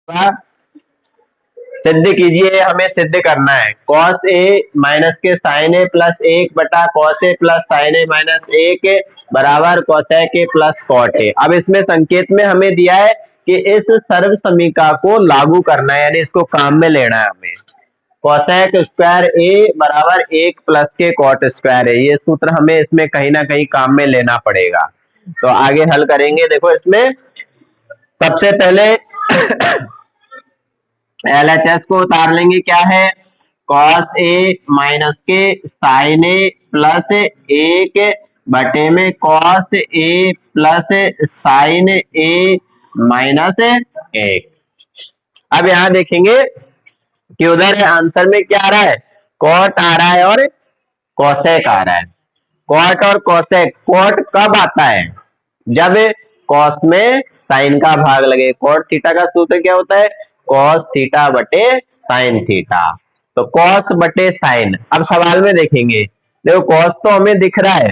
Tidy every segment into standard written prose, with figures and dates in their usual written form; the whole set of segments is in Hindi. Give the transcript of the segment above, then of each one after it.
का सिद्ध कीजिए, हमें सिद्ध करना है कॉस ए माइनस के sine A plus cos A plus sine A minus 1 बराबर cosec A plus cot A. अब इसमें संकेत में हमें दिया है कि इस सर्व समीकरण को लागू करना है, यानी इसको काम में लेना है हमें। कॉसेक स्क्वायर ए बराबर 1 प्लस के कॉट स्क्वायर है, ये सूत्र हमें इसमें कहीं ना कहीं काम में लेना पड़ेगा। तो आगे हल करेंगे। देखो इसमें सबसे पहले एलएचएस को उतार लेंगे, क्या है कॉस ए माइनस के साइन ए प्लस 1 में cos A plus sine A minus 1। अब यहां देखेंगे कि उधर आंसर में क्या आ रहा है, कॉट आ रहा है और कॉसेक आ रहा है। कॉट और कॉसेक, कॉट कब आता है, जब कॉस में साइन का भाग लगे। कॉट थीटा का सूत्र क्या होता है, कॉस थीटा बटे साइन थीटा। तो कॉस बटे साइन, अब सवाल में देखेंगे, देखो कॉस तो हमें दिख रहा है,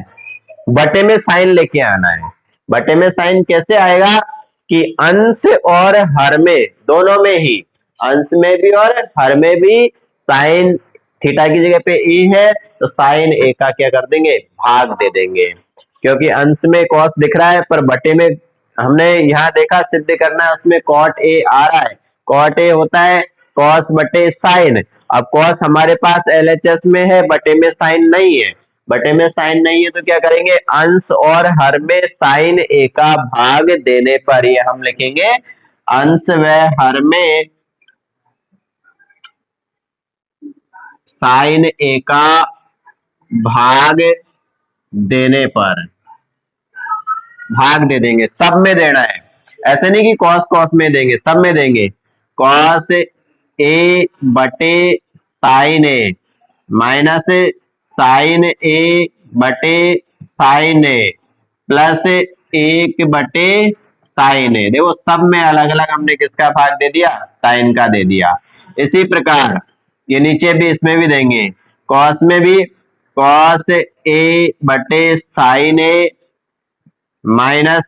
बटे में साइन लेके आना है। बटे में साइन कैसे आएगा कि अंश और हर में, दोनों में ही, अंश में भी और हर में भी साइन थीटा की जगह पे ए है, तो साइन ए का क्या कर देंगे, भाग दे देंगे। क्योंकि अंश में कॉस दिख रहा है पर बटे में हमने यहाँ देखा सिद्ध करना है, उसमें कॉट ए आ रहा है। कॉट ए होता है कॉस बटे साइन। अब कॉस हमारे पास एलएचएस में है, बटे में साइन नहीं है। बटे में साइन नहीं है तो क्या करेंगे, अंश और हर में साइन ए का भाग देने पर ये हम लिखेंगे अंश व हर में साइन ए का भाग देने पर, भाग दे देंगे, सब में देना है। ऐसे नहीं कि कॉस कॉस में देंगे, सब में देंगे। कॉस ए बटे साइन ए माइनस साइन ए बटे साइन ए प्लस 1 बटे साइन ए। देखो सब में अलग अलग हमने किसका भाग दे दिया, साइन का दे दिया। इसी प्रकार ये नीचे भी, इसमें भी देंगे, कॉस में भी कॉस ए बटे साइन ए माइनस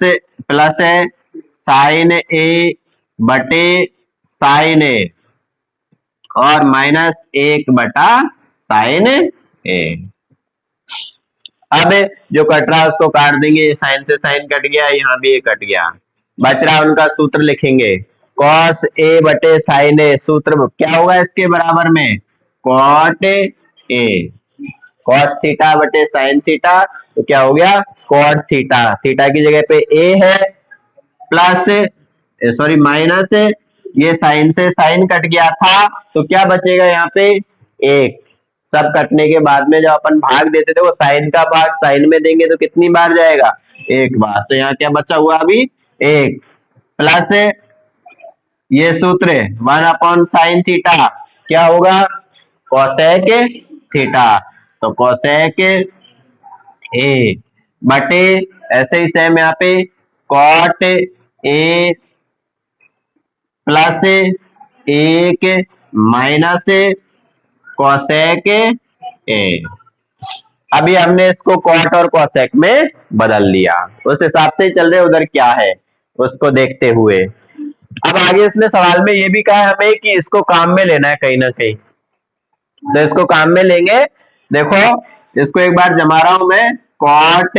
प्लस है साइन ए बटे साइन ए और माइनस 1/साइन ए। अब जो कट रहा है उसको काट देंगे, साइन से साइन कट गया, यहाँ भी ये कट गया, बच रहा उनका सूत्र लिखेंगे कॉस ए बटे साइन ए। सूत्र क्या होगा इसके बराबर में, कॉट ए, कॉस थीटा बटे साइन थीटा, तो क्या हो गया कॉट थीटा, थीटा की जगह पे ए है, प्लस सॉरी माइनस, ये साइन से साइन कट गया था तो क्या बचेगा यहाँ पे, एक। सब कटने के बाद में जब अपन भाग देते थे वो साइन का भाग साइन में देंगे तो कितनी बार जाएगा, एक बार। तो यहाँ क्या बचा हुआ अभी, एक, प्लस ये सूत्र 1/साइन थीटा क्या होगा, कोसेक थीटा। तो कोसेक ए बटे, ऐसे ही सेम यहाँ पे cot A plus 1 minus cosec A. अभी हमने इसको कॉट और कोसेक में बदल लिया, उस हिसाब से चल रहे, उधर क्या है उसको देखते हुए। अब आगे इसमें सवाल में ये भी कहा है हमें कि इसको काम में लेना है कहीं ना कहीं, तो इसको काम में लेंगे। देखो इसको एक बार जमा रहा हूं मैं, कॉट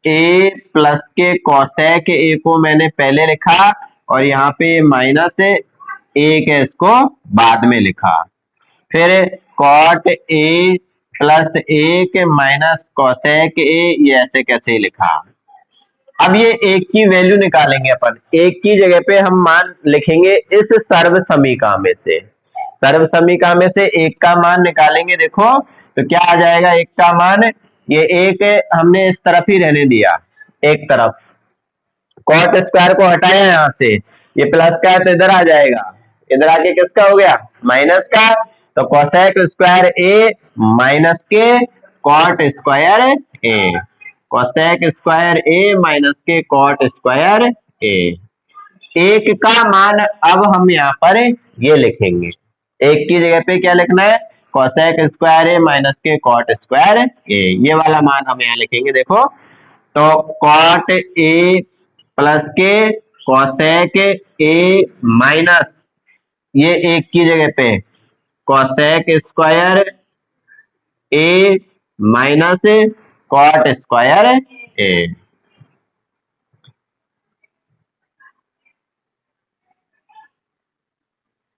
ए प्लस के कोसेक ए को मैंने पहले लिखा और यहाँ पे माइनस 1 है, इसको बाद में लिखा। फिर cot A plus 1 minus cosec A, ये ऐसे कैसे ही लिखा। अब ये एक की वैल्यू निकालेंगे अपन, एक की जगह पे हम मान लिखेंगे इस सर्व समीकरण में से, सर्व समीकरण में से एक का मान निकालेंगे। देखो तो क्या आ जाएगा, एक का मान, ये एक हमने इस तरफ ही रहने दिया, एक तरफ कॉट स्क्वायर को हटाया यहाँ से, ये प्लस का है तो इधर आ जाएगा, इधर आके किसका हो गया, माइनस का। तो कोसेक स्क्वायर ए माइनस के cot square A, cosec square A minus के कॉट स्क्वायर ए। एक का मान अब हम यहाँ पर ये लिखेंगे, एक की जगह पे क्या लिखना है, कोसेक स्क्वायर ए माइनस के कॉट स्क्वायर ए, ये वाला मान हम यहाँ लिखेंगे। देखो तो कॉट ए प्लस के कोसेक ए माइनस ये एक की जगह पे cosec square A minus cot square ए।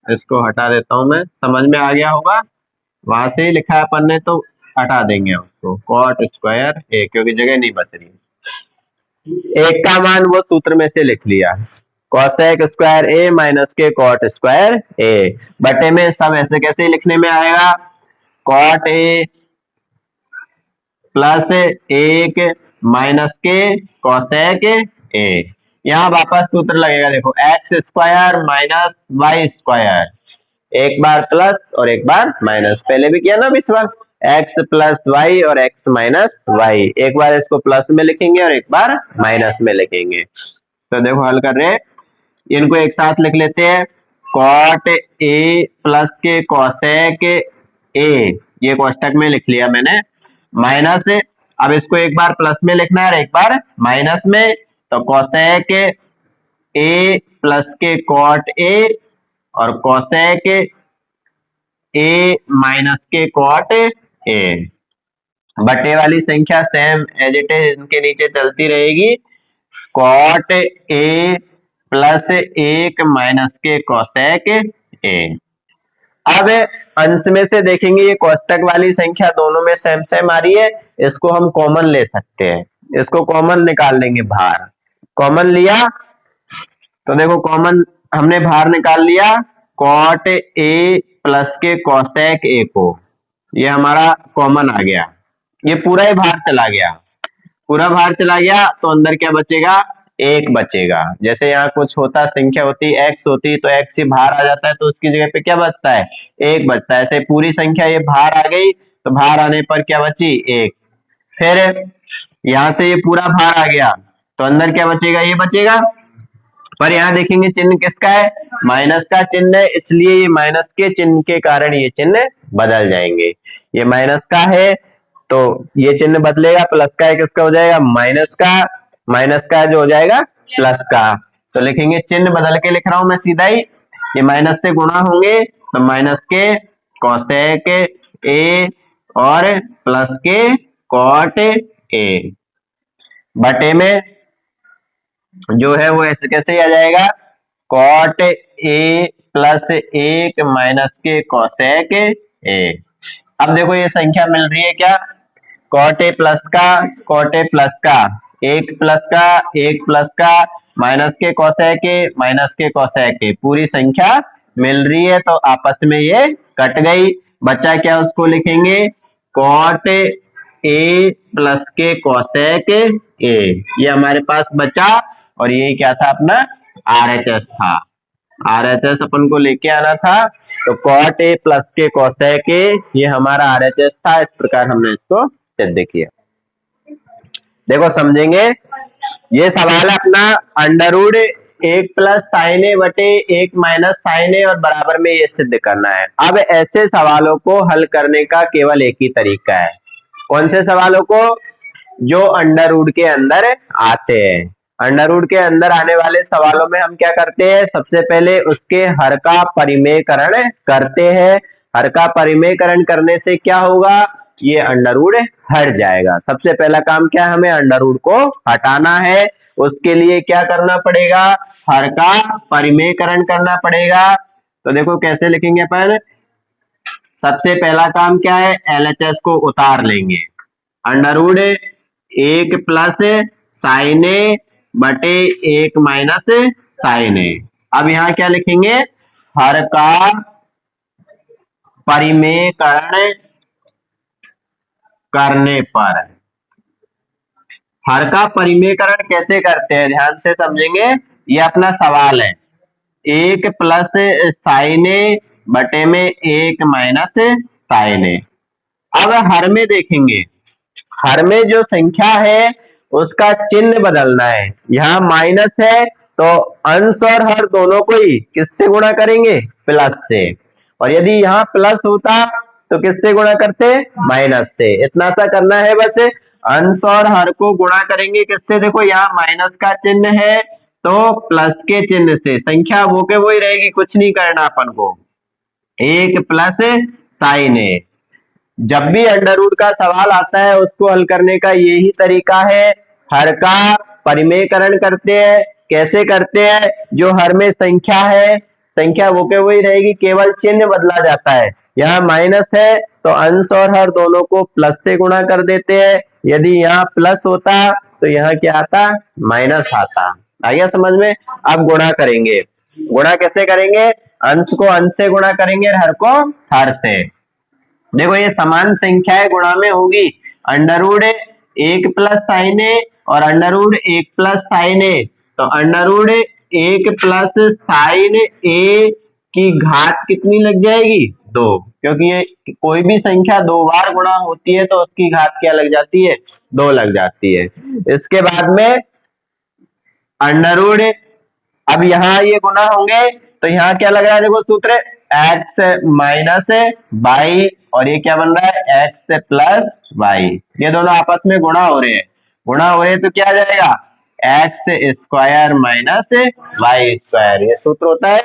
इसको हटा देता हूं मैं, समझ में आ गया होगा। वहां से ही लिखा है अपन ने तो हटा देंगे उसको, कॉट स्क्वायर ए, क्योंकि जगह नहीं बच रही। एक का मान वो सूत्र में से लिख लिया, कॉसेक स्क्वायर ए माइनस के कॉट स्क्वायर ए, बटे में सब ऐसे कैसे लिखने में आएगा, कॉट ए प्लस एक माइनस के कॉसेक ए। यहाँ वापस सूत्र लगेगा, देखो x square minus y square, एक बार प्लस और एक बार माइनस, पहले भी किया ना इस बार, एक्स प्लस वाई और एक्स माइनस वाई, एक बार इसको प्लस में लिखेंगे और एक बार माइनस में लिखेंगे। तो देखो हल कर रहे हैं, इनको एक साथ लिख लेते हैं, कॉट ए प्लस के कॉसेक ए, ये कोष्टक में लिख लिया मैंने, माइनस, अब इसको एक बार प्लस में लिखना है और एक बार माइनस में, तो कॉसेक ए प्लस के कॉट ए और कॉसेक ए माइनस के कॉट ए, बटे वाली संख्या सेम एज इट इज इनके नीचे चलती रहेगी, कॉट ए प्लस एक माइनस के कोसेक ए। अब अंश में से देखेंगे, ये कोष्टक वाली संख्या दोनों में सेम सेम आ रही है, इसको हम कॉमन ले सकते हैं, इसको कॉमन निकाल लेंगे बाहर। कॉमन लिया तो देखो कॉमन हमने बाहर निकाल लिया, कॉट ए प्लस के कोसेक ए को, ये हमारा कॉमन आ गया, ये पूरा ही बाहर चला गया, पूरा बाहर चला गया तो अंदर क्या बचेगा, एक बचेगा। जैसे यहाँ कुछ होता, संख्या होती एक्स होती तो एक्स ही बाहर आ जाता है, तो उसकी जगह पे क्या बचता है, एक बचता है। ऐसे पूरी संख्या ये बाहर आ गई तो बाहर आने पर क्या बची, एक। फिर यहाँ से ये पूरा बाहर आ गया तो अंदर क्या बचेगा, ये बचेगा। पर यहाँ देखेंगे चिन्ह किसका है, माइनस का चिन्ह है, इसलिए ये माइनस के चिन्ह के कारण ये चिन्ह बदल जाएंगे। ये माइनस का है तो ये चिन्ह बदलेगा, प्लस का है किसका हो जाएगा, माइनस का, माइनस का जो हो जाएगा प्लस का। तो लिखेंगे, चिन्ह बदल के लिख रहा हूं मैं सीधा ही, ये माइनस से गुणा होंगे तो माइनस के कोसेक ए और प्लस के कॉट ए, बटे में जो है वो ऐसे कैसे आ जाएगा, कॉट ए प्लस एक माइनस के कोसेक ए। अब देखो ये संख्या मिल रही है क्या, कॉट ए प्लस का, कॉट ए प्लस का, एक प्लस का, एक प्लस का, माइनस के कोसेक ए, माइनस के कोसेक ए, पूरी संख्या मिल रही है तो आपस में ये कट गई, बचा क्या, उसको लिखेंगे कॉट ए प्लस के कोसेक ए, ये हमारे पास बचा। और ये क्या था अपना, आरएचएस था, आरएचएस अपन को लेके आना था, तो कॉट ए प्लस के कोसेक ए ये हमारा आरएचएस था। इस प्रकार हमने इसको सिद्ध किया। देखो समझेंगे, ये सवाल अपना अंडर रूट एक प्लस साइन ए बटे एक माइनस साइन ए और बराबर में ये सिद्ध करना है। अब ऐसे सवालों को हल करने का केवल एक ही तरीका है, कौन से सवालों को, जो अंडर रूट के अंदर आते हैं। अंडर रूट के अंदर आने वाले सवालों में हम क्या करते हैं, सबसे पहले उसके हर का परिमेयकरण करते हैं। हर का परिमेयकरण करने से क्या होगा, ये अंडर रूट हट जाएगा। सबसे पहला काम क्या है, हमें अंडर रूट को हटाना है, उसके लिए क्या करना पड़ेगा, हर का परिमेयकरण करना पड़ेगा। तो देखो कैसे लिखेंगे अपन, सबसे पहला काम क्या है, एलएचएस को उतार लेंगे, अंडर रूट एक प्लस साइन ए बटे एक माइनस साइन ए। अब यहां क्या लिखेंगे, हर का परिमेयकरण करने पर, हर का परिमेयकरण कैसे करते हैं ध्यान से समझेंगे, ये अपना सवाल है, एक प्लस साइन ए बटे में एक माइनस साइन ए। अब हर में देखेंगे, हर में जो संख्या है उसका चिन्ह बदलना है, यहाँ माइनस है तो अंश और हर दोनों को ही किससे गुणा करेंगे, प्लस से, और यदि यहाँ प्लस होता तो किससे गुणा करते, माइनस से। इतना सा करना है बस, अंश और हर को गुणा करेंगे किससे, देखो यहाँ माइनस का चिन्ह है तो प्लस के चिन्ह से संख्या वो के वही रहेगी, कुछ नहीं करना अपन को। एक प्लस साइन ए। जब भी अंडर रूट का सवाल आता है उसको हल करने का यही तरीका है, हर का परिमेयकरण करते हैं। कैसे करते हैं? जो हर में संख्या है, संख्या वो के वही रहेगी, केवल चिन्ह बदला जाता है। यहाँ माइनस है तो अंश और हर दोनों को प्लस से गुणा कर देते हैं। यदि यहाँ प्लस होता तो यहाँ क्या आता? माइनस आता। आ गया समझ में? अब गुणा करेंगे। गुणा कैसे करेंगे? अंश को अंश से गुणा करेंगे, हर को हर से। देखो ये समान संख्याएं गुणा में होगी। अंडर रूट एक प्लस साइन ए और अंडर रूट एक प्लस साइन ए, तो अंडर रूट एक प्लस साइन ए की घात कितनी लग जाएगी? 2, क्योंकि ये कोई भी संख्या 2 बार गुणा होती है तो उसकी घात क्या लग जाती है? 2 लग जाती है। इसके बाद में अंडर रूट, अब यहाँ ये गुना होंगे तो यहाँ क्या लग रहा है? देखो सूत्र एक्स माइनस वाई, और ये क्या बन रहा है? X plus y. ये दोनों आपस में गुणा हो रहे हैं। गुणा हो रहे हैं तो क्या आ जाएगा? X square minus y square. ये सूत्र होता है।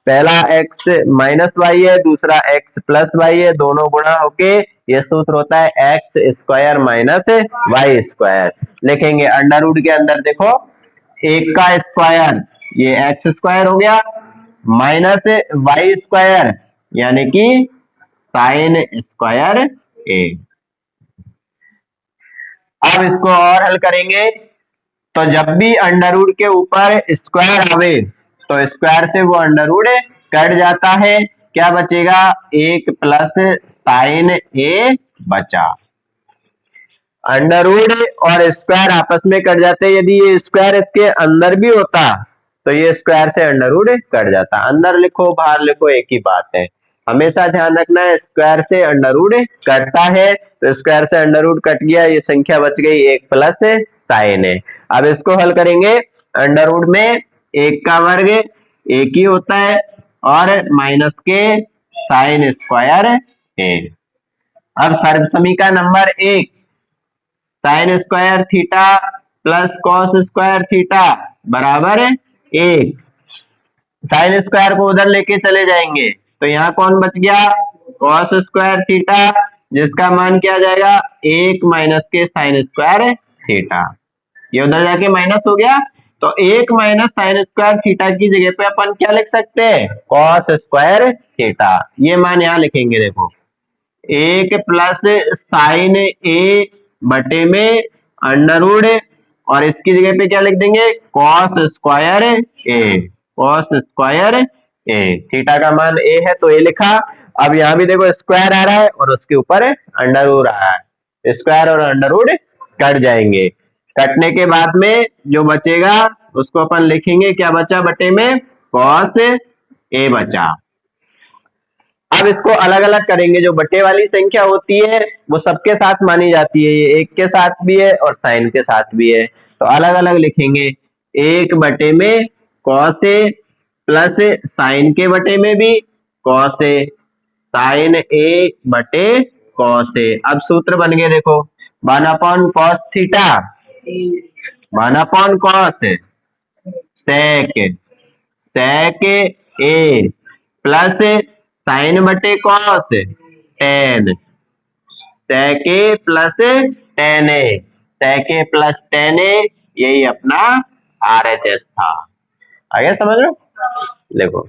पहला एक्स माइनस वाई है, दूसरा एक्स प्लस वाई है, दोनों गुणा होके ये सूत्र होता है x square minus y square. लिखेंगे अंडर रूट के अंदर देखो, एक का स्क्वायर ये एक्स स्क्वायर हो गया, माइनस वाई स्क्वायर यानी कि साइन स्क्वायर ए। अब इसको और हल करेंगे तो जब भी अंडर रूट के ऊपर स्क्वायर आवे तो स्क्वायर से वो अंडर रूट कट जाता है। क्या बचेगा? एक प्लस साइन ए बचा। अंडर रूट और स्क्वायर आपस में कट जाते हैं। यदि ये स्क्वायर इसके अंदर भी होता तो ये स्क्वायर से अंडर रूट कट जाता। अंदर लिखो बाहर लिखो एक ही बात है। हमेशा ध्यान रखना है स्क्वायर से अंडर रूट कटता है, तो स्क्वायर से अंडर रूट कट गया, ये संख्या बच गई एक प्लस साइन है। अब इसको हल करेंगे। अंडर रूट में एक का वर्ग एक ही होता है और माइनस के साइन स्क्वायर है। अब सर्व समीकरण number 1, sign square theta plus cos square theta बराबर 1। साइन स्क्वायर को उधर लेके चले जाएंगे तो यहाँ कौन बच गया? कॉस स्क्वायर थीटा, जिसका मान क्या आ जाएगा? 1 माइनस के साइन स्क्वायर थीटा। ये उधर जाके माइनस हो गया तो 1 माइनस साइन स्क्वायर थीटा की जगह पे अपन क्या लिख सकते हैं? Cos square theta. ये मान यहाँ लिखेंगे। देखो 1 प्लस साइन ए बटे में अंडर रूट, और इसकी जगह पे क्या लिख देंगे? कॉस स्क्वायर ए। कॉस स्क्वायर ए, थीटा का मान ए है तो ए लिखा। अब यहाँ भी देखो स्क्वायर आ रहा है और उसके ऊपर अंडर रूट आ रहा है, स्क्वायर और अंडर रूट कट जाएंगे। कटने के बाद में जो बचेगा उसको अपन लिखेंगे, क्या बचा बटे में? कॉस ए बचा। अब इसको अलग अलग करेंगे। जो बटे वाली संख्या होती है वो सबके साथ मानी जाती है, ये एक के साथ भी है और साइन के साथ भी है, तो अलग अलग लिखेंगे। एक बटे में कॉस ए प्लस साइन के बटे में भी कॉस ए, साइन ए बटे कॉस ए। अब सूत्र बन गए देखो, 1 upon cos theta 1 upon cos sec sec A plus sine बटे cos tan, sec A plus tan A, sec A plus tan A, यही अपना RHS था। आ गया समझ लो? देखो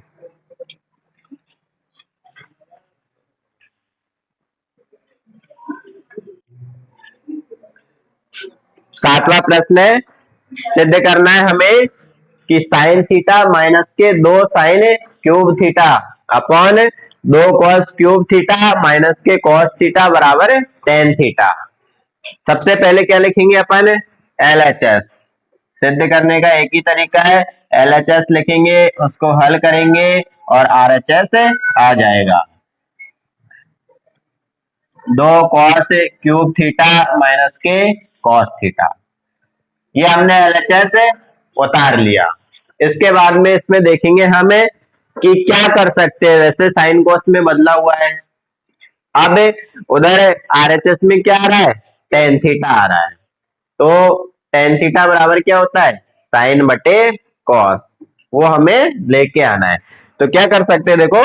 सातवां प्रश्न है, सिद्ध करना है हमें कि साइन थीटा माइनस के 2 sine cube theta upon 2 cos cube theta minus के कॉस थीटा बराबर टेन थीटा। सबसे पहले क्या लिखेंगे अपन? LHS। सिद्ध करने का एक ही तरीका है, LHS लिखेंगे, उसको हल करेंगे और RHS आ जाएगा। 2 कॉस क्यूब थीटा माइनस के कॉस थीटा, ये हमने LHS उतार लिया। इसके बाद में इसमें देखेंगे हमें कि क्या कर सकते हैं। वैसे साइन कॉस में बदला हुआ है, अब उधर RHS में क्या आ रहा है? टेन थीटा आ रहा है, तो टेन थीटा बराबर क्या होता है? साइन बटे कॉस, वो हमें लेके आना है। तो क्या कर सकते हैं देखो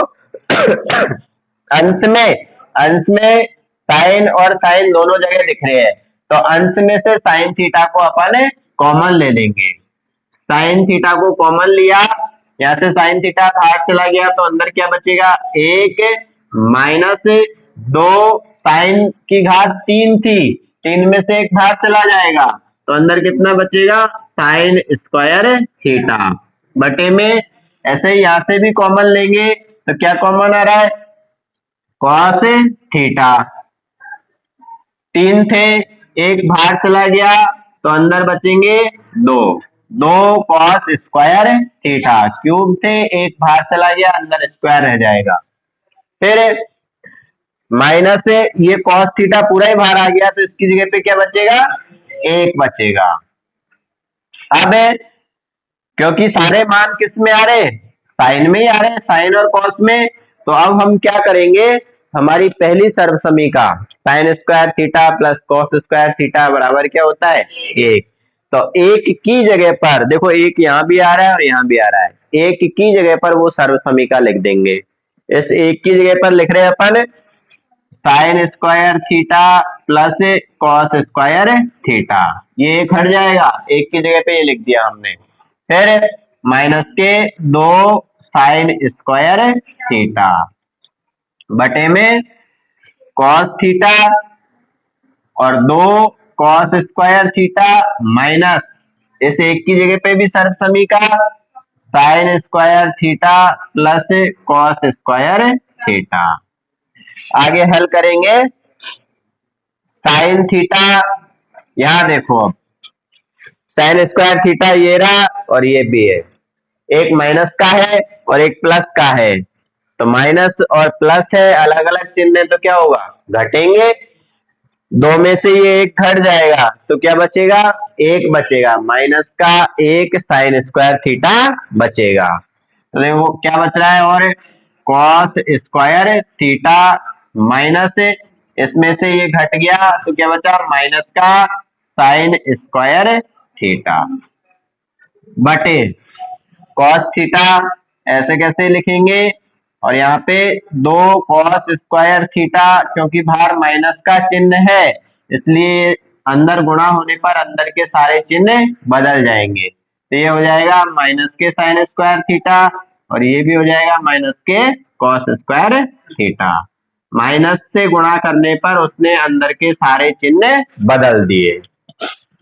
अंश में साइन और साइन दोनों जगह दिख रहे हैं, तो अंश में से साइन थीटा को अपन कॉमन ले लेंगे। साइन थीटा को कॉमन लिया, यहाँ से साइन थीटा बाहर चला गया तो अंदर क्या बचेगा, एक माइनस 2 साइन की घात 3 थी, 3 में से एक बाहर चला जाएगा तो अंदर कितना बचेगा, साइन स्क्वायर थीटा बटे में। ऐसे ही यहां से भी कॉमन लेंगे तो क्या कॉमन आ रहा है, कॉस थीटा, 3 थे, एक बाहर चला गया तो अंदर बचेंगे 2, 2 कॉस स्क्वायर थीटा, क्यूब थे, एक बाहर चला गया अंदर स्क्वायर रह जाएगा। फिर माइनस से ये कॉस थीटा पूरा ही बाहर आ गया तो इसकी जगह पे क्या बचेगा, 1 बचेगा। अब क्योंकि सारे मान किस में आ रहे, साइन में ही आ रहे हैं, साइन और कॉस में, तो अब हम क्या करेंगे, हमारी पहली सर्वसमीका sine square theta plus cos square theta बराबर क्या होता है, 1। तो 1 की जगह पर देखो, 1 यहाँ भी आ रहा है और यहाँ भी आ रहा है, 1 की जगह पर वो सर्वसमीका लिख देंगे। इस 1 की जगह पर लिख रहे हैं अपन sine square theta plus cos square theta, ये एक हट जाएगा, 1 की जगह पे ये लिख दिया हमने। फिर माइनस के 2 साइन स्क्वायर थीटा बटे में कॉस थीटा और 2 कॉस स्क्वायर थीटा माइनस इस 1 की जगह पे भी सर्वसमीका sine square theta plus cos square theta. आगे हल करेंगे, साइन थीटा, यहां देखो अब साइन स्क्वायर थीटा ये रहा और ये भी है, एक माइनस का है और एक प्लस का है, तो माइनस और प्लस है अलग अलग चिन्ह है तो क्या होगा, घटेंगे, 2 में से ये एक घट जाएगा तो क्या बचेगा, 1 बचेगा, माइनस का 1 साइन स्क्वायर थीटा बचेगा। तो देखो क्या बच रहा है, और कॉस स्क्वायर थीटा माइनस इसमें से ये घट गया तो क्या बचा, माइनस का साइन स्क्वायर थीटा बटे कॉस थीटा, ऐसे कैसे लिखेंगे, और यहाँ पे 2 कॉस स्क्वायर थीटा, क्योंकि बाहर माइनस का चिन्ह है इसलिए अंदर गुणा होने पर अंदर के सारे चिन्ह बदल जाएंगे, तो ये हो जाएगा माइनस के साइन स्क्वायर थीटा और ये भी हो जाएगा माइनस के कॉस स्क्वायर थीटा। माइनस से गुणा करने पर उसने अंदर के सारे चिन्ह बदल दिए।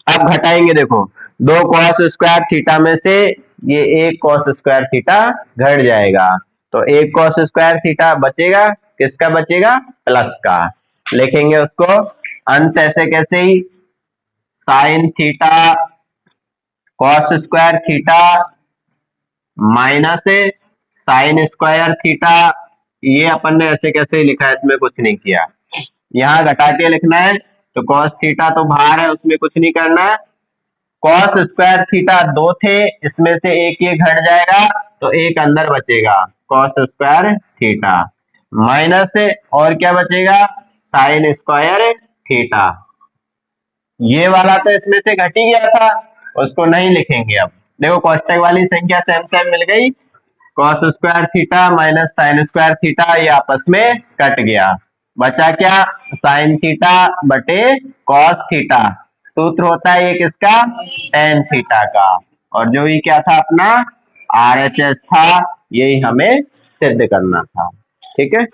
अब घटाएंगे, देखो 2 कॉस स्क्वायर थीटा में से ये 1 कॉस स्क्वायर थीटा घट जाएगा, तो 1 कॉस स्क्वायर थीटा बचेगा, किसका बचेगा, प्लस का, लिखेंगे उसको अंश ऐसे कैसे ही, sine theta cos square theta minus sine square theta, ये अपन ने ऐसे कैसे ही लिखा है, इसमें कुछ नहीं किया, यहाँ घटा के लिखना है, तो कॉस थीटा तो बाहर है उसमें कुछ नहीं करना है, कॉस स्क्वायर थीटा 2 थे, इसमें से एक ये घट जाएगा तो एक अंदर बचेगा कॉस स्क्वायर थीटा माइनस और क्या बचेगा, साइन स्क्वायर थीटा, ये वाला तो इसमें से घट ही गया था उसको नहीं लिखेंगे। अब देखो कोष्टक वाली संख्या सेम सेम मिल गई, cos square theta minus sine square theta ये आपस में कट गया, बचा क्या, साइन थीटा बटे कॉस थीटा, सूत्र होता है एक इसका टेन थीटा का, और जो ये क्या था अपना RHS था, यही हमें सिद्ध करना था। ठीक है।